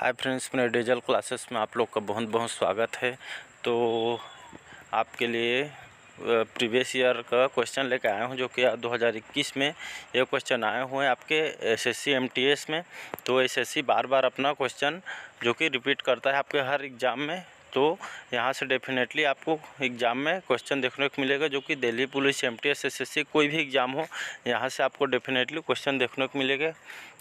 Hi friends, मेरे digital classes में आप लोग का बहुत बहुत स्वागत है। तो आपके लिए प्रीवियस ईयर का क्वेश्चन लेकर आया हूं, जो कि 2021 में ये क्वेश्चन आए हुए हैं आपके एसएससी एमटीएस में। तो एसएससी बार बार अपना क्वेश्चन जो कि रिपीट करता है आपके हर एग्ज़ाम में, तो यहाँ से डेफिनेटली आपको एग्ज़ाम में क्वेश्चन देखने को मिलेगा, जो कि दिल्ली पुलिस, एमटीएस, एसएससी कोई भी एग्ज़ाम हो, यहाँ से आपको डेफिनेटली क्वेश्चन देखने को मिलेगा।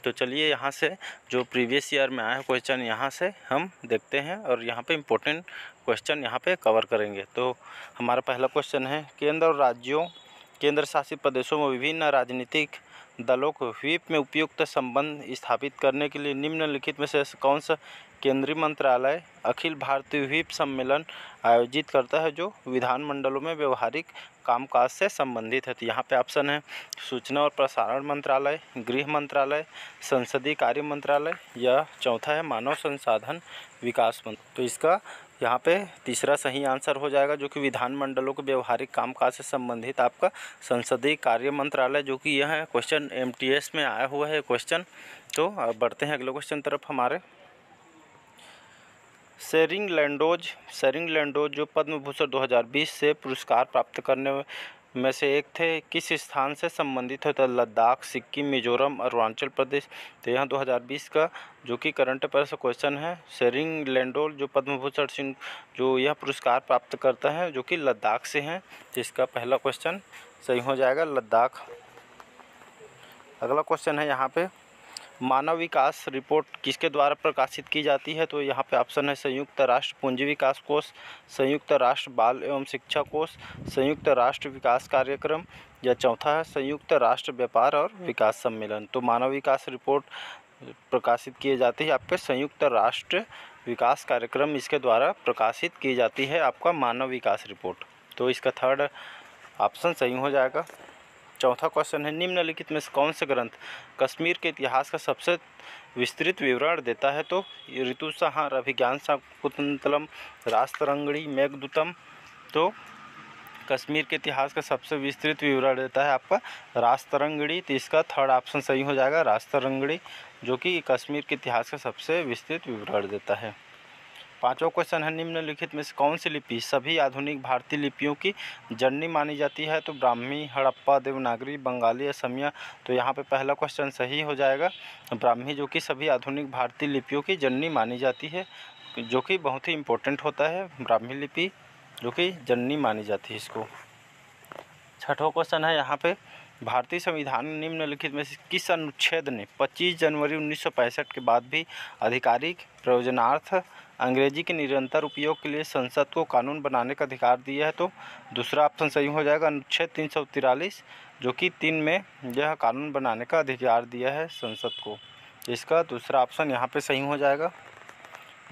तो चलिए यहाँ से जो प्रीवियस ईयर में आया है क्वेश्चन, यहाँ से हम देखते हैं और यहाँ पे इम्पोर्टेंट क्वेश्चन यहाँ पे कवर करेंगे। तो हमारा पहला क्वेश्चन है, केंद्र और राज्यों, केंद्र शासित प्रदेशों में विभिन्न राजनीतिक दलों को व्हीप में उपयुक्त संबंध स्थापित करने के लिए निम्नलिखित में से कौन सा केंद्रीय मंत्रालय अखिल भारतीय व्हीप सम्मेलन आयोजित करता है, जो विधानमंडलों में व्यवहारिक कामकाज से संबंधित है। तो यहाँ पे ऑप्शन है सूचना और प्रसारण मंत्रालय, गृह मंत्रालय, संसदीय कार्य मंत्रालय, या चौथा है मानव संसाधन विकास मंत्रालय। तो इसका यहाँ पे तीसरा सही आंसर हो जाएगा, जो कि विधानमंडलों के व्यवहारिक कामकाज से संबंधित आपका संसदीय कार्य मंत्रालय, जो कि यह क्वेश्चन एमटीएस में आया हुआ है क्वेश्चन। तो अब बढ़ते हैं अगले क्वेश्चन तरफ हमारे। शेरिंग लैंडोज जो पद्म भूषण 2020 से पुरस्कार प्राप्त करने में से एक थे, किस स्थान से संबंधित होता है? लद्दाख, सिक्किम, मिजोरम, अरुणाचल प्रदेश। तो यहाँ 2020 का जो कि करंट अफेयर्स क्वेश्चन है, शेरिंग लैंडोज जो पद्म भूषण जो यह पुरस्कार प्राप्त करता है, जो कि लद्दाख से हैं। तो इसका पहला क्वेश्चन सही हो जाएगा, लद्दाख। अगला क्वेश्चन है यहाँ पे, मानव विकास रिपोर्ट किसके द्वारा प्रकाशित की जाती है? तो यहाँ पे ऑप्शन है संयुक्त राष्ट्र पूंजी विकास कोष, संयुक्त राष्ट्र बाल एवं शिक्षा कोष, संयुक्त राष्ट्र विकास कार्यक्रम, या चौथा है संयुक्त राष्ट्र व्यापार और विकास सम्मेलन। तो मानव विकास रिपोर्ट प्रकाशित की जाती है आपके संयुक्त राष्ट्र विकास कार्यक्रम, इसके द्वारा प्रकाशित की जाती है आपका मानव विकास रिपोर्ट। तो इसका थर्ड ऑप्शन सही हो जाएगा। चौथा क्वेश्चन है, निम्नलिखित में से कौन से ग्रंथ कश्मीर के इतिहास का सबसे विस्तृत विवरण देता है? तो ऋतुसंहार, अभिज्ञान शाकुंतलम, रासतरंगिणी, मेघदूतम। तो कश्मीर के इतिहास का सबसे विस्तृत विवरण देता है आपका रासतरंगिणी। तो इसका थर्ड ऑप्शन सही हो जाएगा, रासतरंगिणी, जो कि कश्मीर के इतिहास का सबसे विस्तृत विवरण देता है। पांचवा क्वेश्चन है, निम्नलिखित में से कौन सी लिपि सभी आधुनिक भारतीय लिपियों की जननी मानी जाती है? तो ब्राह्मी, हड़प्पा, देवनागरी, बंगाली, असमिया। तो यहाँ पे पहला क्वेश्चन सही हो जाएगा, ब्राह्मी, जो कि सभी आधुनिक भारतीय लिपियों की जननी मानी जाती है, जो कि बहुत ही इम्पोर्टेंट होता है, ब्राह्मी लिपि जो कि जननी मानी जाती है इसको। छठवां क्वेश्चन है यहाँ पे, भारतीय संविधान निम्नलिखित में से किस अनुच्छेद ने 25 जनवरी 1965 के बाद भी आधिकारिक प्रयोजनार्थ अंग्रेजी के निरंतर उपयोग के लिए संसद को कानून बनाने का अधिकार दिया है? तो दूसरा ऑप्शन सही हो जाएगा, अनुच्छेद 343, जो कि 3 में यह कानून बनाने का अधिकार दिया है संसद को। इसका दूसरा ऑप्शन यहाँ पे सही हो जाएगा।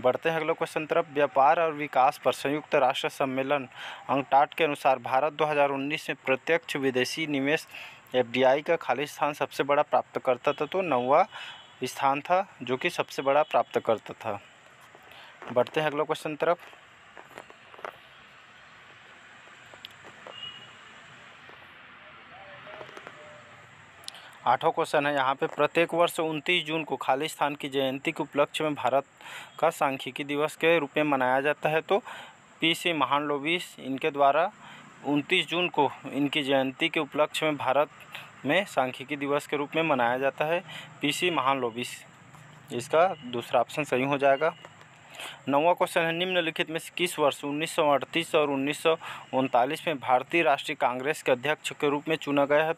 बढ़ते हैं अगले क्वेश्चन तरफ। व्यापार और विकास पर संयुक्त राष्ट्र सम्मेलन अंकटाड के अनुसार भारत 2019 में प्रत्यक्ष विदेशी निवेश एफडीआई का खालिस्तान सबसे बड़ा प्राप्तकर्ता था। तो 9वां स्थान था जो कि सबसे बड़ा प्राप्तकर्ता था। बढ़ते हैं अगले क्वेश्चन तरफ। आठवां क्वेश्चन है यहाँ पे, प्रत्येक वर्ष 29 जून को खालिस्तान की जयंती के उपलक्ष्य में भारत का सांख्यिकी दिवस के रूप में मनाया जाता है। तो पीसी महालनोबिस इनके द्वारा 29 जून को इनकी जयंती के उपलक्ष्य में भारत में सांख्यिकी दिवस के रूप में मनाया जाता है, पीसी महालनोबिस। इसका दूसरा ऑप्शन सही हो जाएगा। 9वां क्वेश्चन है, निम्नलिखित में से किस वर्ष 1938 और 1939 में भारतीय राष्ट्रीय कांग्रेस के अध्यक्ष के रूप में चुना गया है?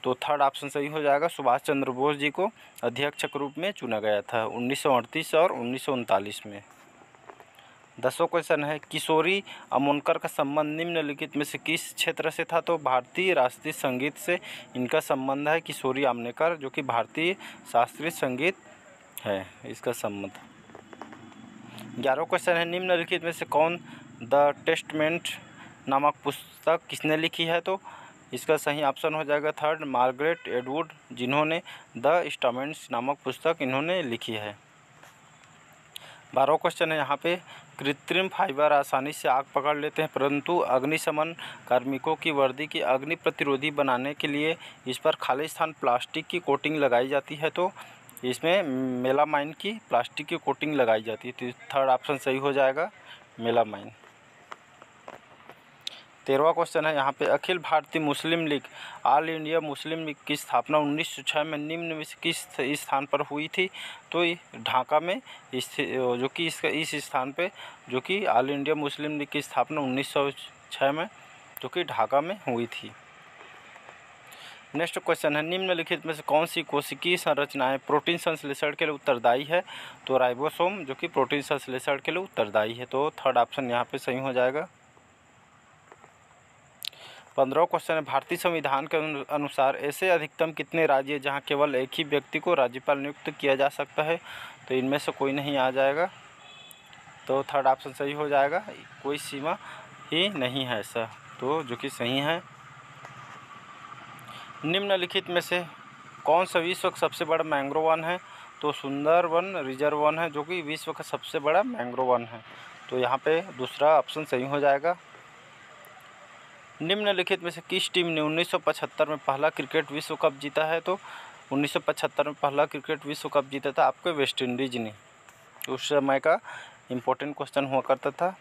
तो थर्ड ऑप्शन सही हो जाएगा, सुभाष चंद्र बोस जी को अध्यक्ष के रूप में चुना गया था 1938 और 1939 में। 10वां क्वेश्चन है, किशोरी अमोनकर का संबंध निम्नलिखित में से किस क्षेत्र से था? तो भारतीय शास्त्रीय संगीत से इनका संबंध है, किशोरी अमोनकर, जो कि भारतीय शास्त्रीय संगीत है इसका संबंध। 11वां क्वेश्चन है, निम्नलिखित में से कौन द टेस्टमेंट नामक पुस्तक किसने लिखी है? तो इसका सही ऑप्शन हो जाएगा थर्ड, मार्गरेट एटवुड, जिन्होंने द टेस्टामेंट्स नामक पुस्तक इन्होंने लिखी है। 12वां क्वेश्चन है यहाँ पे, कृत्रिम फाइबर आसानी से आग पकड़ लेते हैं, परंतु अग्निशमन कार्मिकों की वर्दी की अग्नि प्रतिरोधी बनाने के लिए इस पर खालिस्तान प्लास्टिक की कोटिंग लगाई जाती है। तो इसमें मेलामाइन की प्लास्टिक की कोटिंग लगाई जाती है। तो थर्ड ऑप्शन सही हो जाएगा, मेलामाइन। 13वां क्वेश्चन है यहाँ पे, Akhil Bharatiya Muslim League all India Muslim League की स्थापना 1906 में निम्न में से किस स्थान पर हुई थी? तो ढाका में जो कि इस स्थान पे जो कि ऑल इंडिया मुस्लिम लीग की स्थापना 1906 में जो कि ढाका में हुई थी। नेक्स्ट क्वेश्चन है, निम्नलिखित में से कौन सी कोशिकीय संरचनाएं प्रोटीन संश्लेषण के लिए उत्तरदायी है? तो राइबोसोम जो कि प्रोटीन संश्लेषण के लिए उत्तरदायी है। तो थर्ड ऑप्शन यहाँ पे सही हो जाएगा। 15वां क्वेश्चन है, भारतीय संविधान के अनुसार ऐसे अधिकतम कितने राज्य जहां केवल एक ही व्यक्ति को राज्यपाल नियुक्त किया जा सकता है? तो इनमें से कोई नहीं आ जाएगा। तो थर्ड ऑप्शन सही हो जाएगा, कोई सीमा ही नहीं है ऐसा, तो जो कि सही है। निम्नलिखित में से कौन सा विश्व का सबसे बड़ा मैंग्रोव वन है? तो सुंदरवन रिजर्व वन है जो कि विश्व का सबसे बड़ा मैंग्रोव वन है। तो यहाँ पे दूसरा ऑप्शन सही हो जाएगा। निम्नलिखित में से किस टीम ने 1975 में पहला क्रिकेट विश्व कप जीता है? तो 1975 में पहला क्रिकेट विश्व कप जीता था आपके वेस्ट इंडीज ने। उस समय का इम्पोर्टेंट क्वेश्चन हुआ करता था।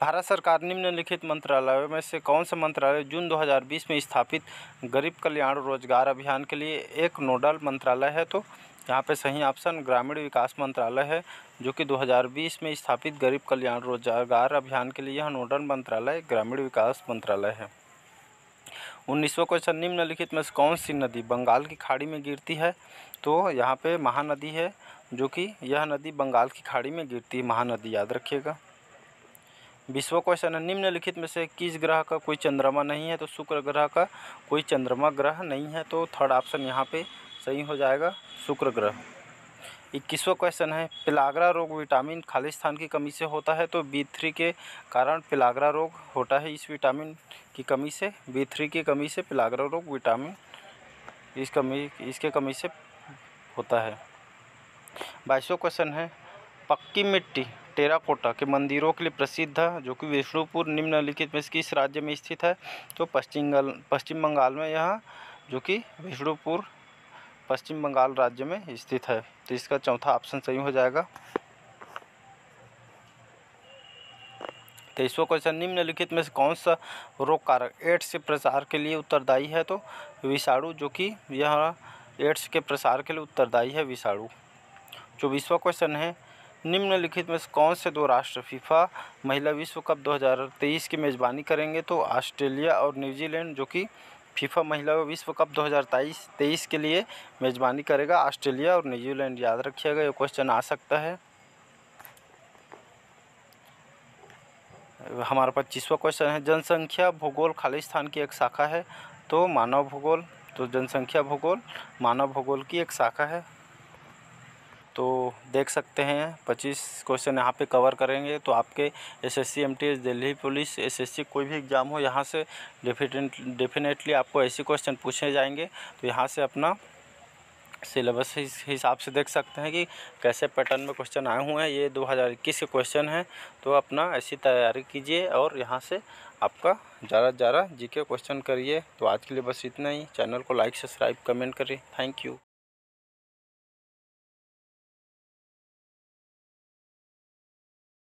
भारत सरकार निम्नलिखित मंत्रालयों में से कौन सा मंत्रालय जून 2020 में स्थापित गरीब कल्याण रोजगार अभियान के लिए एक नोडल मंत्रालय है? तो यहाँ पे सही ऑप्शन ग्रामीण विकास मंत्रालय है जो कि 2020 में स्थापित गरीब कल्याण रोजगार अभियान के लिए यह नोडल मंत्रालय ग्रामीण विकास मंत्रालय है। 19वां क्वेश्चन, निम्नलिखित में से कौन सी नदी बंगाल की खाड़ी में गिरती है? तो यहाँ पे महानदी है जो कि यह नदी बंगाल की खाड़ी में गिरती है, महानदी, याद रखिएगा। 20वां क्वेश्चन है, निम्नलिखित में से किस ग्रह का कोई चंद्रमा नहीं है? तो शुक्र ग्रह का कोई चंद्रमा ग्रह नहीं है। तो थर्ड ऑप्शन यहाँ पे सही हो जाएगा, शुक्र ग्रह। 21वां क्वेश्चन है, पेलाग्रा रोग विटामिन खालिस्तान की कमी से होता है? तो B3 के कारण पेलाग्रा रोग होता है, इस विटामिन की कमी से, B3 की कमी से पेलाग्रा रोग विटामिन इसके कमी से होता है। 22वां क्वेश्चन है, पक्की मिट्टी टेराकोटा के मंदिरों के लिए प्रसिद्ध है जो कि विष्णुपुर निम्नलिखित में किस राज्य में स्थित है? तो पश्चिम बंगाल में यह जो कि विष्णुपुर पश्चिम बंगाल राज्य में स्थित है। तो इसका चौथा ऑप्शन सही हो जाएगा। 23वां क्वेश्चन, निम्नलिखित में से कौन सा रोग कारक एड्स के प्रसार के लिए उत्तरदायी है? तो विषाणु जो कि यह एड्स के प्रसार के लिए उत्तरदायी है, विषाणु। 24वां क्वेश्चन है, निम्नलिखित में से कौन से दो राष्ट्र फीफा महिला विश्व कप 2023 की मेज़बानी करेंगे? तो ऑस्ट्रेलिया और न्यूजीलैंड जो कि फीफा महिला विश्व कप 2023 के लिए मेज़बानी करेगा, ऑस्ट्रेलिया और न्यूजीलैंड, याद रखिएगा, ये क्वेश्चन आ सकता है। हमारा 25वां क्वेश्चन है, जनसंख्या भूगोल खालिस्तान की एक शाखा है? तो मानव भूगोल। तो जनसंख्या भूगोल मानव भूगोल की एक शाखा है। तो देख सकते हैं 25 क्वेश्चन यहाँ पे कवर करेंगे। तो आपके SSC MTS Delhi police SSC कोई भी एग्ज़ाम हो, यहाँ से डेफिनेटली आपको ऐसे क्वेश्चन पूछे जाएंगे। तो यहाँ से अपना सिलेबस इस हिसाब से देख सकते हैं कि कैसे पैटर्न में क्वेश्चन आए हुए हैं। ये 2021 के क्वेश्चन हैं, तो अपना ऐसी तैयारी कीजिए और यहाँ से आपका ज़्यादा से ज़्यादा GK क्वेश्चन करिए। तो आज के लिए बस इतना ही। चैनल को लाइक सब्सक्राइब कमेंट करिए। Thank you.